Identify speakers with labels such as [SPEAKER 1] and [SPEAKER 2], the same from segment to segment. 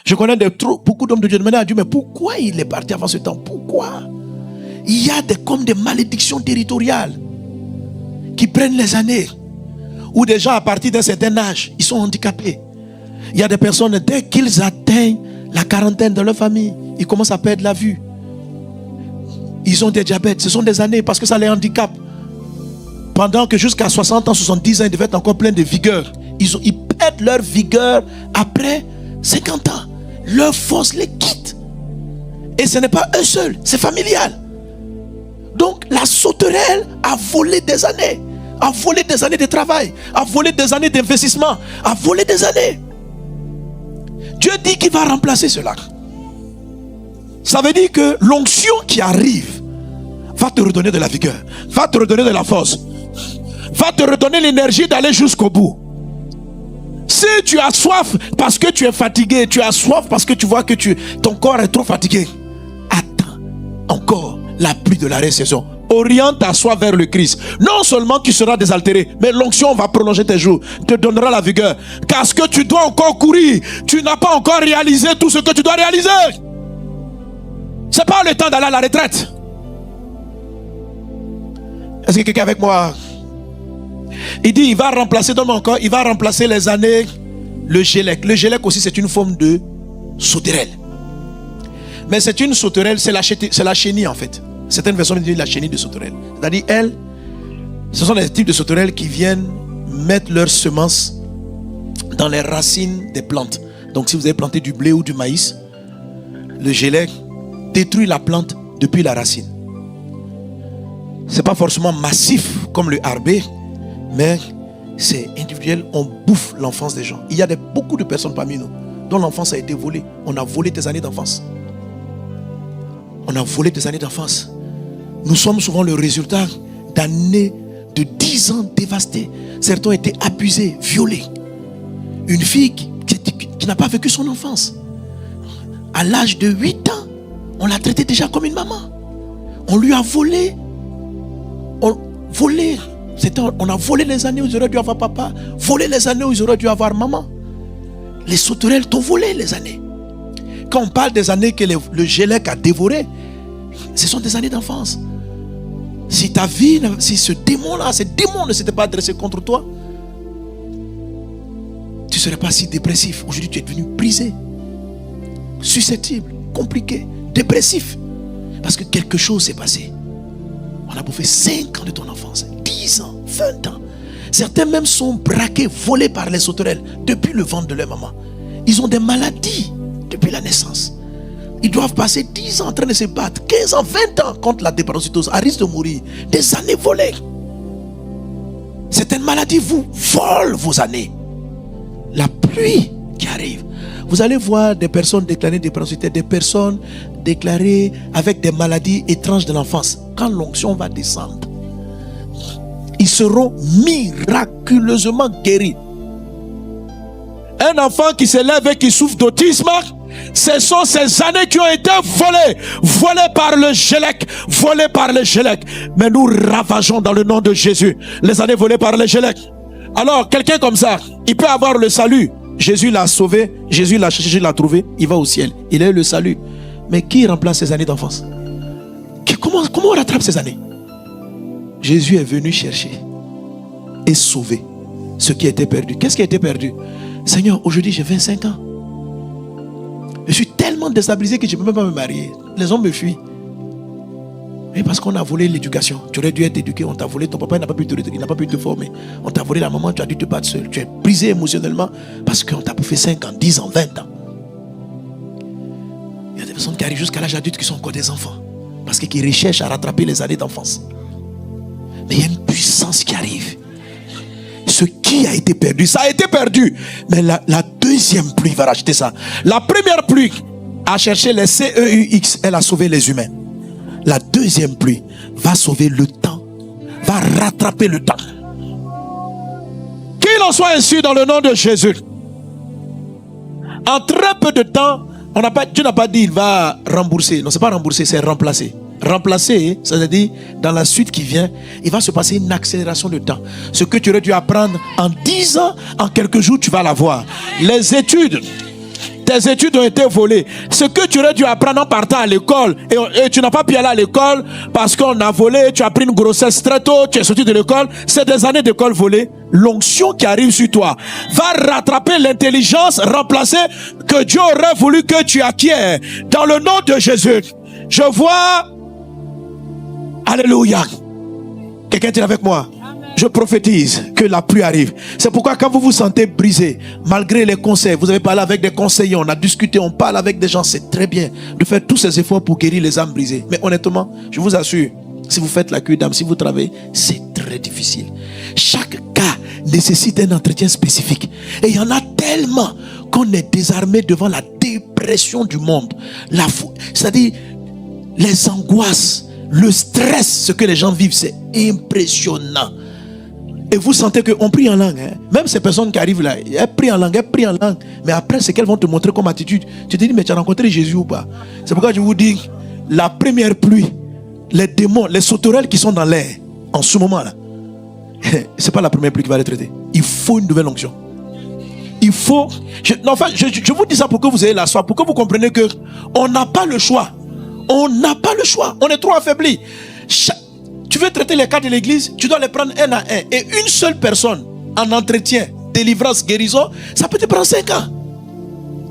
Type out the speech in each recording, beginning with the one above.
[SPEAKER 1] Je connais beaucoup d'hommes de Dieu demandaient à Dieu, mais pourquoi il est parti avant ce temps? Pourquoi? Il y a comme des malédictions territoriales qui prennent les années, où des gens à partir d'un certain âge, ils sont handicapés. Il y a des personnes, dès qu'ils atteignent la quarantaine dans leur famille, ils commencent à perdre la vue. Ils ont des diabètes, ce sont des années parce que ça les handicape. Pendant que jusqu'à 60 ans, 70 ans, ils devaient être encore pleins de vigueur. Ils perdent leur vigueur après 50 ans. Leur force les quitte. Et ce n'est pas eux seuls, c'est familial. Donc la sauterelle a volé des années. A volé des années de travail. A volé des années d'investissement. A volé des années. Dieu dit qu'il va remplacer cela. Ça veut dire que l'onction qui arrive va te redonner de la vigueur, va te redonner de la force, va te redonner l'énergie d'aller jusqu'au bout. Si tu as soif parce que tu es fatigué, tu as soif parce que tu vois que ton corps est trop fatigué, attends encore la pluie de la récession. Oriente ta soif vers le Christ. Non seulement tu seras désaltéré, mais l'onction va prolonger tes jours, te donnera la vigueur. Parce que tu dois encore courir, tu n'as pas encore réalisé tout ce que tu dois réaliser. C'est pas le temps d'aller à la retraite. Est-ce que quelqu'un est avec moi? Il dit, il va remplacer, donne-moi encore, il va remplacer les années, le gélec. Le gélec aussi, c'est une forme de sauterelle. Mais c'est une sauterelle, c'est la chenille en fait. Certaines personnes disent la chenille de sauterelle. C'est-à-dire, ce sont des types de sauterelles qui viennent mettre leurs semences dans les racines des plantes. Donc, si vous avez planté du blé ou du maïs, le gélec détruit la plante depuis la racine. C'est pas forcément massif comme le harbé, mais c'est individuel. On bouffe l'enfance des gens. Il y a beaucoup de personnes parmi nous dont l'enfance a été volée. On a volé tes années d'enfance. On a volé tes années d'enfance. Nous sommes souvent le résultat d'années de 10 ans dévastées. Certains ont été abusés, violés. Une fille qui n'a pas vécu son enfance. À l'âge de 8 ans, on l'a traitée déjà comme une maman. On lui a volé. On a volé les années où ils auraient dû avoir papa. Volé les années où ils auraient dû avoir maman. Les sauterelles t'ont volé les années. Quand on parle des années que le gélec a dévoré, ce sont des années d'enfance. Si ta vie, si ce démon-là, ne s'était pas adressé contre toi, tu ne serais pas si dépressif. Aujourd'hui, tu es devenu brisé, susceptible, compliqué, dépressif. Parce que quelque chose s'est passé. On a bouffé 5 ans de ton enfance, 10 ans, 20 ans. Certains même sont braqués, volés par les sauterelles depuis le ventre de leur maman. Ils ont des maladies depuis la naissance. Ils doivent passer 10 ans en train de se battre, 15 ans, 20 ans contre la drépanocytose, à risque de mourir. Des années volées. Certaines maladies vous volent vos années. La pluie qui arrive. Vous allez voir des personnes déclarées drépanocytose, des personnes déclarées avec des maladies étranges de l'enfance. Quand l'onction va descendre, ils seront miraculeusement guéris. Un enfant qui s'élève et qui souffre d'autisme, ce sont ces années qui ont été volées par le gélec, Mais nous ravageons dans le nom de Jésus les années volées par le gélec. Alors, quelqu'un comme ça, il peut avoir le salut. Jésus l'a sauvé, Jésus l'a cherché, Jésus l'a trouvé, il va au ciel. Il a eu le salut. Mais qui remplace ces années d'enfance? Comment on rattrape ces années? Jésus est venu chercher et sauver ce qui a été perdu. Qu'est-ce qui a été perdu? Seigneur, aujourd'hui j'ai 25 ans. Je suis tellement déstabilisé que je ne peux même pas me marier. Les hommes me fuient. Mais parce qu'on a volé l'éducation. Tu aurais dû être éduqué, on t'a volé. Ton papa n'a pas pu il n'a pas pu te former. On t'a volé la maman, tu as dû te battre seul. Tu es brisé émotionnellement parce qu'on t'a bouffé 5 ans, 10 ans, 20 ans. Il y a des personnes qui arrivent jusqu'à l'âge adulte qui sont encore des enfants. Parce qu'ils recherchent à rattraper les années d'enfance. Mais il y a une puissance qui arrive. Ce qui a été perdu, ça a été perdu. Mais la deuxième pluie va racheter ça. La première pluie a cherché les CEUX, elle a sauvé les humains. La deuxième pluie va sauver le temps, va rattraper le temps. Qu'il en soit ainsi dans le nom de Jésus. En très peu de temps, Dieu n'a pas dit il va rembourser. Non, c'est pas rembourser, c'est remplacer. Remplacer, c'est-à-dire dans la suite qui vient, il va se passer une accélération de temps. Ce que tu aurais dû apprendre en 10 ans, en quelques jours, tu vas l'avoir. Les études, Tes études ont été volées. Ce que tu aurais dû apprendre en partant à l'école, et tu n'as pas pu aller à l'école parce qu'on a volé, tu as pris une grossesse très tôt, tu es sorti de l'école, c'est des années d'école volée. L'onction qui arrive sur toi va rattraper l'intelligence, remplacer que Dieu aurait voulu que tu acquières. Dans le nom de Jésus, je vois... Alléluia. Quelqu'un est avec moi? Je prophétise que la pluie arrive. C'est pourquoi quand vous vous sentez brisé, malgré les conseils, vous avez parlé avec des conseillers, on a discuté, on parle avec des gens, c'est très bien de faire tous ces efforts pour guérir les âmes brisées. Mais honnêtement, je vous assure, si vous faites la cure d'âme, si vous travaillez, c'est très difficile. Chaque cas nécessite un entretien spécifique. Et il y en a tellement qu'on est désarmé devant la dépression du monde. C'est-à-dire les angoisses, le stress, ce que les gens vivent, c'est impressionnant. Et vous sentez qu'on prie en langue. Même ces personnes qui arrivent là, elles prient en langue. Mais après, c'est qu'elles vont te montrer comme attitude. Tu te dis, mais tu as rencontré Jésus ou pas? C'est pourquoi je vous dis, la première pluie, les démons, les sauterelles qui sont dans l'air, en ce moment-là, c'est pas la première pluie qui va les traiter. Il faut une nouvelle onction. Il faut... Je vous dis ça pour que vous ayez la soif, pour que vous compreniez que on n'a pas le choix. On n'a pas le choix. On est trop affaibli. Tu veux traiter les cas de l'église, tu dois les prendre un à un. Et une seule personne en entretien, délivrance, guérison, ça peut te prendre 5 ans.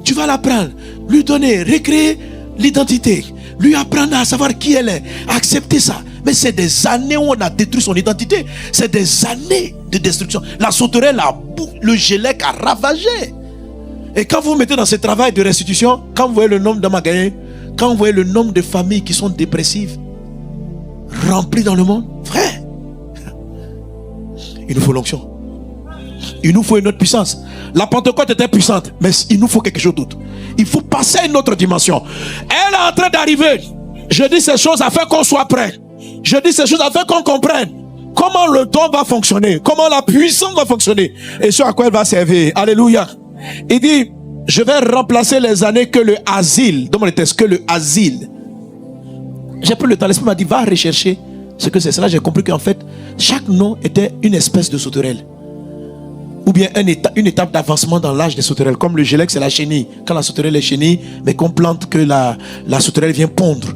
[SPEAKER 1] Tu vas la prendre, lui donner, recréer l'identité, lui apprendre à savoir qui elle est, accepter ça. Mais c'est des années où on a détruit son identité. C'est des années de destruction. La sauterelle, le gélec a ravagé. Et quand vous vous mettez dans ce travail de restitution, quand vous voyez le nombre d'hommes gagnés, quand vous voyez le nombre de familles qui sont dépressives, remplies dans le monde, frère, il nous faut l'onction. Il nous faut une autre puissance. La Pentecôte était puissante, mais il nous faut quelque chose d'autre. Il faut passer à une autre dimension. Elle est en train d'arriver. Je dis ces choses afin qu'on soit prêt. Je dis ces choses afin qu'on comprenne comment le don va fonctionner, comment la puissance va fonctionner et ce à quoi elle va servir. Alléluia. Il dit, je vais remplacer les années que le asile, dans mon texte, que le asile. J'ai pris le temps, l'esprit m'a dit, va rechercher ce que c'est. Cela, j'ai compris qu'en fait, chaque nom était une espèce de sauterelle. Ou bien une étape d'avancement dans l'âge des sauterelles. Comme le gélec, c'est la chenille. Quand la sauterelle est chenille, mais qu'on plante, que la sauterelle vient pondre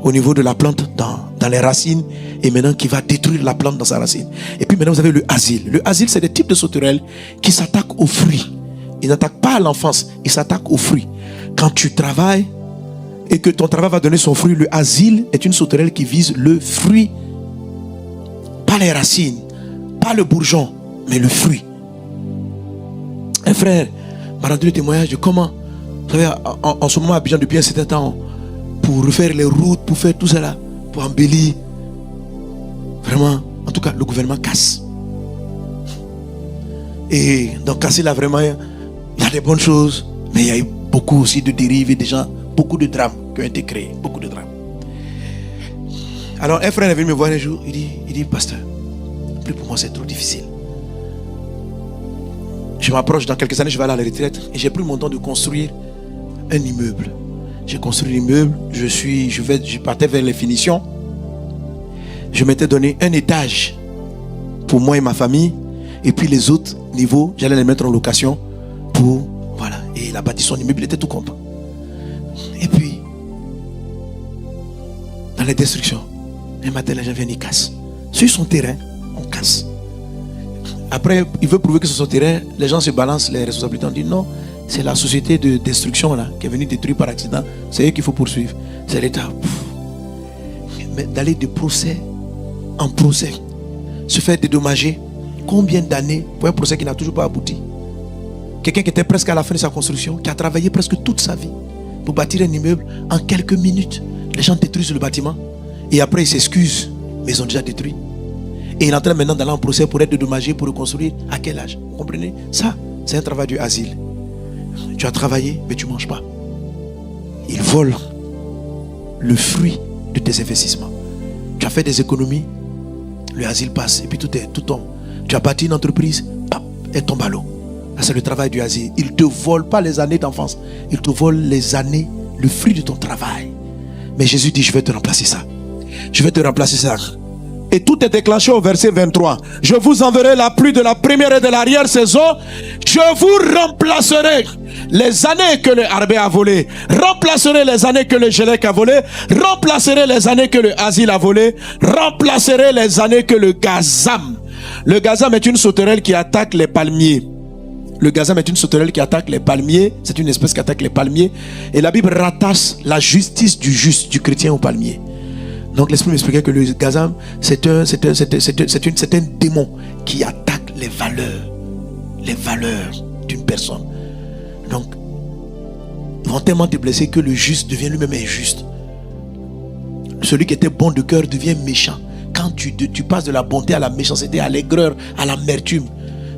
[SPEAKER 1] au niveau de la plante dans les racines, et maintenant qui va détruire la plante dans sa racine. Et puis maintenant, vous avez le asile. Le asile, c'est des types de sauterelles qui s'attaquent aux fruits. Ils n'attaquent pas à l'enfance, ils s'attaquent aux fruits. Quand tu travailles et que ton travail va donner son fruit, le asile est une sauterelle qui vise le fruit. Pas les racines, pas le bourgeon, mais le fruit. Un frère m'a rendu le témoignage de comment, vous savez, en ce moment à Abidjan depuis un certain temps, pour refaire les routes, pour faire tout cela, pour embellir. Vraiment, en tout cas, le gouvernement casse. Et donc casser là, vraiment, il y a des bonnes choses, mais il y a eu beaucoup aussi de dérives et des gens, beaucoup de drames qui ont été créés, beaucoup de drames. Alors un frère est venu me voir un jour, il dit, pasteur, plus pour moi c'est trop difficile. Je m'approche, dans quelques années je vais aller à la retraite et j'ai pris mon temps de construire un immeuble. J'ai construit l'immeuble, je partais vers les finitions. Je m'étais donné un étage pour moi et ma famille, et puis les autres niveaux, j'allais les mettre en location pour, voilà, et il a bâti son immeuble, il était tout content. Et puis, dans les destructions, un matin les gens viennent, ils cassent. Sur son terrain, on casse. Après, il veut prouver que sur son terrain, les gens se balancent les responsabilités. On dit non, c'est la société de destruction là, qui est venue détruire par accident. C'est eux qu'il faut poursuivre. C'est l'État. Mais d'aller de procès en procès, se faire dédommager, combien d'années pour un procès qui n'a toujours pas abouti? Quelqu'un qui était presque à la fin de sa construction, qui a travaillé presque toute sa vie pour bâtir un immeuble, en quelques minutes, les gens détruisent le bâtiment. Et après, ils s'excusent, mais ils ont déjà détruit. Et il est en train maintenant d'aller en procès pour être dédommagé, pour reconstruire. À quel âge? Vous comprenez? Ça, c'est un travail du asile. Tu as travaillé, mais tu ne manges pas. Ils volent le fruit de tes investissements. Tu as fait des économies, le asile passe, et puis tout tombe. Tu as bâti une entreprise, pap, elle tombe à l'eau. C'est le travail du asile. Il ne te vole pas les années d'enfance. Il te vole les années, le fruit de ton travail. Mais Jésus dit, je vais te remplacer ça. Je vais te remplacer ça Et tout est déclenché au verset 23. Je vous enverrai la pluie de la première et de l'arrière-saison. Je vous remplacerai les années que le harbé a volé. Remplacerai les années que le gélec a volé. Remplacerai les années que le asile a volé. Remplacerai les années que le gazam. Le gazam est une sauterelle qui attaque les palmiers. Le gazam est une sauterelle qui attaque les palmiers. C'est une espèce qui attaque les palmiers. Et la Bible rattache la justice du juste, du chrétien au palmier. Donc l'esprit m'expliquait que le gazam, c'est un démon qui attaque les valeurs d'une personne. Donc, ils vont tellement te blesser que le juste devient lui-même injuste. Celui qui était bon de cœur devient méchant. Quand tu passes de la bonté à la méchanceté, à l'aigreur, à l'amertume,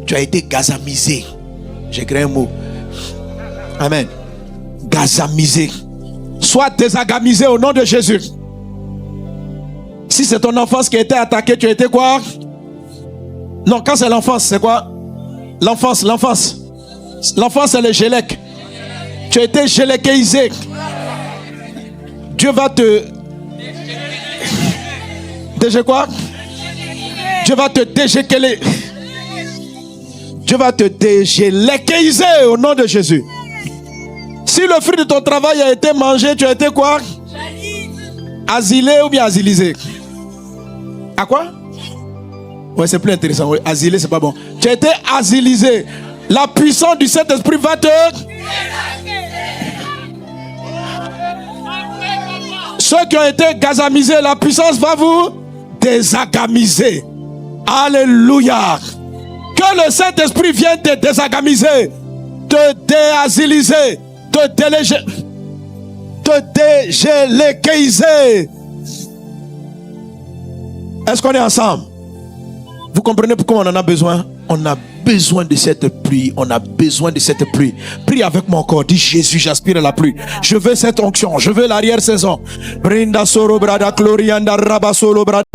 [SPEAKER 1] tu as été gazamisé. J'ai créé un mot. Amen. Gazamisé. Sois désagamisé au nom de Jésus. Si c'est ton enfance qui a été attaquée, tu as été quoi? Non, quand c'est l'enfance, c'est quoi? L'enfance. L'enfance, c'est le gélec. Tu as été géléquéisé. Dieu va te... Déjà quoi? Dieu va te dégéqueler. Dieu va te dégéléquéiser au nom de Jésus. Si le fruit de ton travail a été mangé, tu as été quoi? Asilé ou bien asilisé? À quoi? Ouais, c'est plus intéressant. Ouais, asilé, c'est pas bon. Tu as été asilisé. La puissance du Saint-Esprit va te... Ceux qui ont été gazamisés, la puissance va vous désagamiser. Alléluia. Que le Saint-Esprit vienne te désagamiser, te déasiliser, te dégéléquéiser. Est-ce qu'on est ensemble? Vous comprenez pourquoi on en a besoin? On a besoin de cette pluie. On a besoin de cette pluie. Prie avec mon corps. Dis Jésus, j'aspire à la pluie. Je veux cette onction. Je veux l'arrière-saison. Brinda soro brada glorianda rabasolo brada.